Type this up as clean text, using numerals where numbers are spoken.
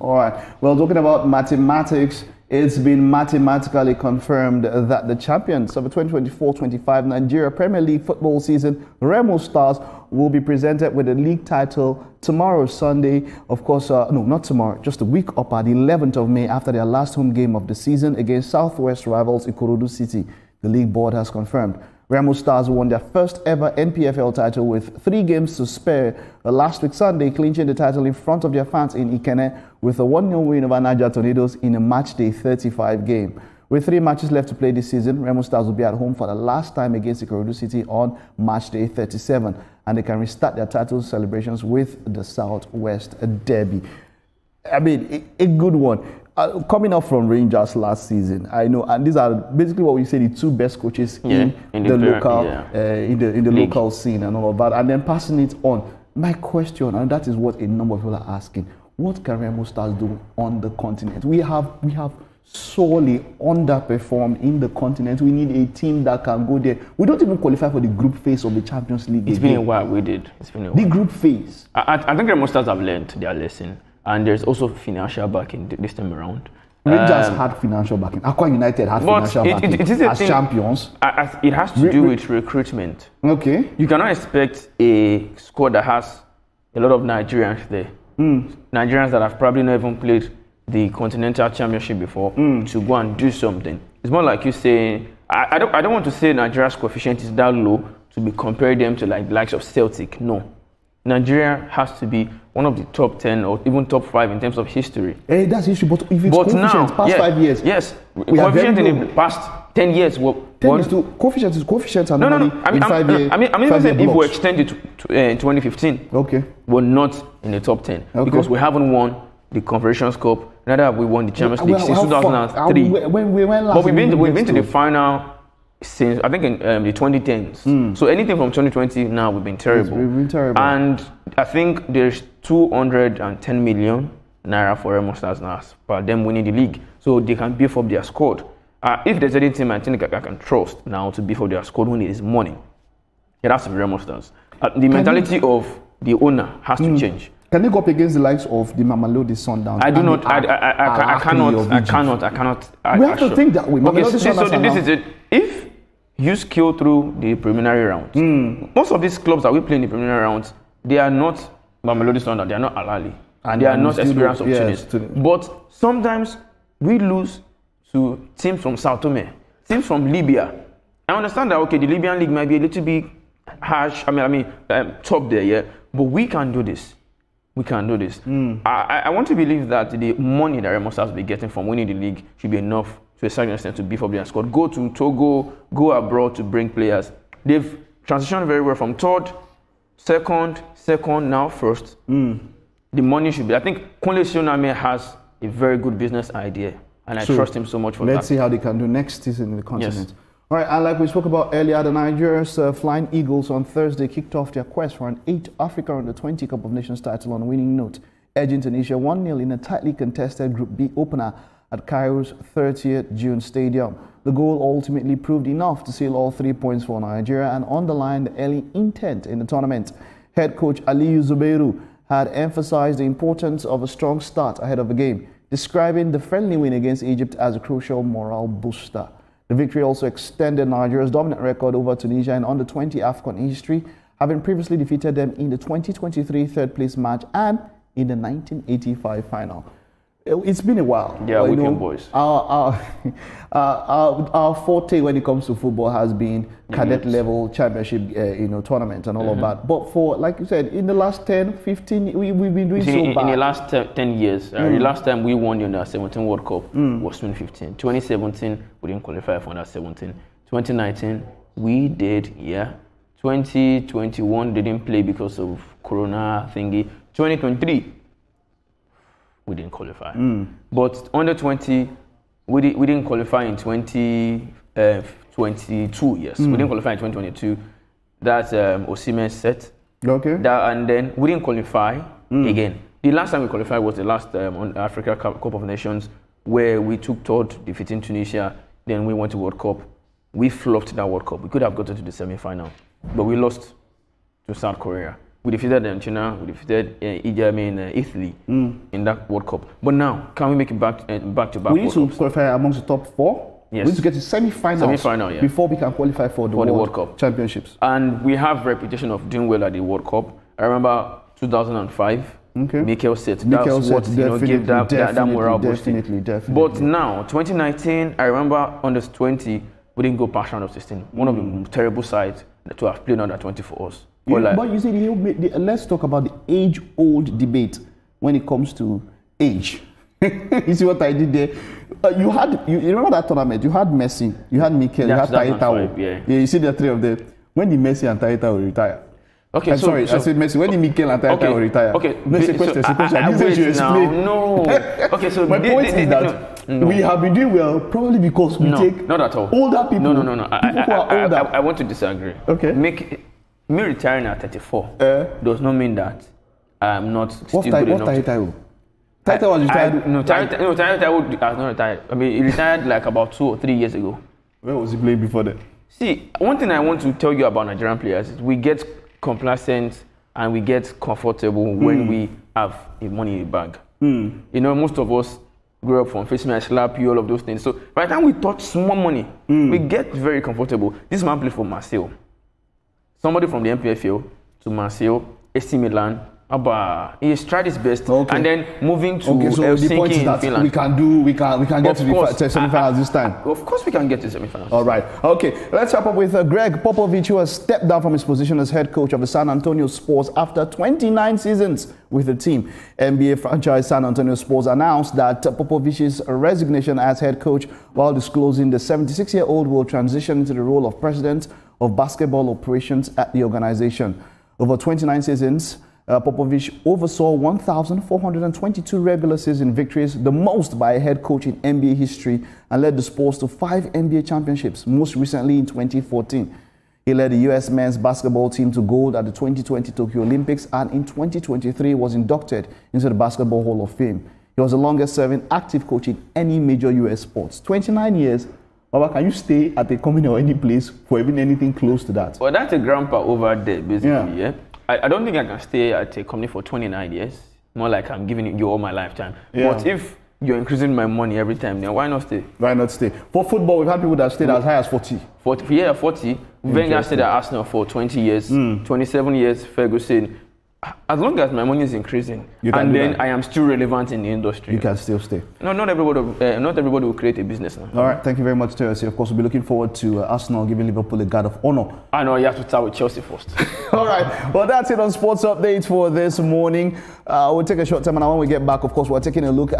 All right. Well, talking about mathematics, it's been mathematically confirmed that the champions of the 2024-25 Nigeria Premier League football season, Remo Stars, will be presented with the league title tomorrow, Sunday. Of course, no, not tomorrow, just a week up at the 11th of May after their last home game of the season against Southwest rivals Ikorodu City. The league board has confirmed. Remo Stars won their first ever NPFL title with 3 games to spare last week Sunday, clinching the title in front of their fans in Ikene with a 1-0 win over Niger Tornadoes in a matchday 35 game. With 3 matches left to play this season, Remo Stars will be at home for the last time against Ikorodu City on matchday 37, and they can restart their title celebrations with the Southwest Derby. I mean, a good one. Coming up from Rangers last season, I know, and these are basically what we say the 2 best coaches in the local scene and all of that, and then passing it on. My question, and that is what a number of people are asking: what can Remo Stars do on the continent? We have sorely underperformed in the continent. We need a team that can go there. We don't even qualify for the group phase of the Champions League. It's been a while. We did. It's been a while. The group phase. I think Remo Stars have learned their lesson. And there's also financial backing this time around. Rangers had financial backing. Aqua United had financial backing as champions. It has to do with recruitment. Okay. You cannot expect a squad that has a lot of Nigerians there. Nigerians that have probably not even played the Continental Championship before to go and do something. It's more like you saying, I don't want to say Nigeria's coefficient is that low to be comparing them to like the likes of Celtic. No. Nigeria has to be one of the top 10 or even top 5 in terms of history. Hey, that's history, but if it's coefficient past 5 years. Yes, coefficient in the past 10 years. Coefficients are normally in 5 years. I mean even saying if we extend it to 2015, okay, we're not in the top 10 because we haven't won the Confederations Cup, neither have we won the Champions League since 2003. When we went last, but we've been to the final since I think in the 2010s. So anything from 2020 now we've been terrible. Yes, we've been terrible. And I think there's 210 million naira for Remo Stars now for them winning the league, so they can beef up their squad. If there's any team I think I can trust now to beef up their squad when it is money, it has to be Remo Stars. The mentality of the owner has to change. Can they go up against the likes of the Mamelodi Sundowns? I do not. I cannot. We have to think that way. Okay, so this is it. If you scale through the preliminary rounds, most of these clubs that we play in the preliminary rounds, they are not Mamelodi Sundowns, they are not Alali, and they are not experienced opportunists. But sometimes we lose to teams from Sao Tome, teams from Libya. I understand that, okay, the Libyan league might be a little bit harsh, top there, yeah, but we can do this. We can do this. I want to believe that the money that Remo Stars will be getting from winning the league should be enough to a certain extent to beef up their squad. Go to Togo, go abroad to bring players. They've transitioned very well from third, second, now first. The money should be. I think Kunle Sioname has a very good business idea, and I trust him so much for that. Let's see how they can do next season in the continent. Yes. All right, and like we spoke about earlier, the Nigeria's Flying Eagles on Thursday kicked off their quest for an 8th Africa Under-20 Cup of Nations title on a winning note, edging Tunisia 1-0 in a tightly contested Group B opener at Cairo's 30th June Stadium. The goal ultimately proved enough to seal all 3 points for Nigeria and underlined the early intent in the tournament. Head coach Aliyu Zubairu had emphasized the importance of a strong start ahead of the game, describing the friendly win against Egypt as a crucial morale booster. The victory also extended Nigeria's dominant record over Tunisia in under-20 AFCON history, having previously defeated them in the 2023 third-place match and in the 1985 final. It's been a while. Yeah, weekend boys. Our forte when it comes to football has been cadet level championship, tournament and all of that. But for, like you said, in the last 10, 15, we've been doing so bad. In the last 10 years, the last time we won the Under-17 World Cup was 2015. 2017, we didn't qualify for Under-17. 2019, we did, yeah. 2021 didn't play because of Corona thingy. 2023. We didn't qualify. But under 20, we didn't qualify in 2022, yes. We didn't qualify in 2022. That's Osimhen set. Okay. And then we didn't qualify again. The last time we qualified was the last on Africa Cup of Nations, where we took third, defeating Tunisia. Then we went to World Cup. We flopped that World Cup. We could have gotten to the semi-final, but we lost to South Korea. We defeated Argentina, we defeated Italy in that World Cup. But now, can we make it back-to-back We need to qualify amongst the top 4. Yes. We need to get to semi-final yeah. before we can qualify for the World Cup Championships. And we have reputation of doing well at the World Cup. I remember 2005. Mikel said that's what gave that morale boosting. Definitely. But now, 2019, I remember under 20, we didn't go past round of 16. One of the terrible sides to have played under 20 for us. But you see, let's talk about the age-old debate when it comes to age. You see what I did there? You remember that tournament? You had Messi, you had Mikel, you had Taita. Yeah, you see the 3 of them. When did Messi and Taita will retire? Okay, I said Messi. When did Mikel and Taita will retire? Okay, It's a question. I didn't say you explain. No. Okay, so my point is that we have been doing well probably because we take not at all. older people. No. People who are older. I want to disagree. Okay. Me retiring at 34 does not mean that I'm not still good enough. What Taita was retired? Taita was not retired. I mean, he retired like about 2 or 3 years ago. Where was he playing before that? See, one thing I want to tell you about Nigerian players is we get complacent and we get comfortable when we have the money in the bag. You know, most of us grew up from face me, I slap you, all of those things. So by the time we touch small money, we get very comfortable. This man played for Marseille. Somebody from the MPFL to Marseille, AC Milan. He has tried his best, and then moving to Helsinki in Finland. We can get to the semi-finals this time. Of course, we can get to the semi-finals. All right. Okay. Let's wrap up with Greg Popovich, who has stepped down from his position as head coach of the San Antonio Spurs after 29 seasons with the team. NBA franchise San Antonio Spurs announced that Popovich's resignation as head coach, while disclosing the 76-year-old will transition into the role of president of basketball operations at the organization. Over 29 seasons, Popovich oversaw 1,422 regular season victories, the most by a head coach in NBA history, and led the Spurs to 5 NBA championships, most recently in 2014. He led the U.S. men's basketball team to gold at the 2020 Tokyo Olympics, and in 2023 was inducted into the Basketball Hall of Fame. He was the longest-serving active coach in any major U.S. sports. 29 years. Baba, can you stay at a company or any place for even anything close to that? Well, that's a grandpa over there, basically, yeah? I don't think I can stay at a company for 29 years. More like I'm giving you all my lifetime. Yeah. But if you're increasing my money every time, then why not stay? Why not stay? For football, we've had people that stayed as high as 40. 40. Wenger stayed at Arsenal for 20 years, 27 years, Ferguson. As long as my money is increasing, and then I am still relevant in the industry. You can still stay. No, not everybody will create a business now. All right, thank you very much, TVC. Of course, we'll be looking forward to Arsenal giving Liverpool a guard of honor. I know, you have to start with Chelsea first. All right, well, that's it on Sports Update for this morning. We'll take a short time, and when we get back, of course, we're taking a look at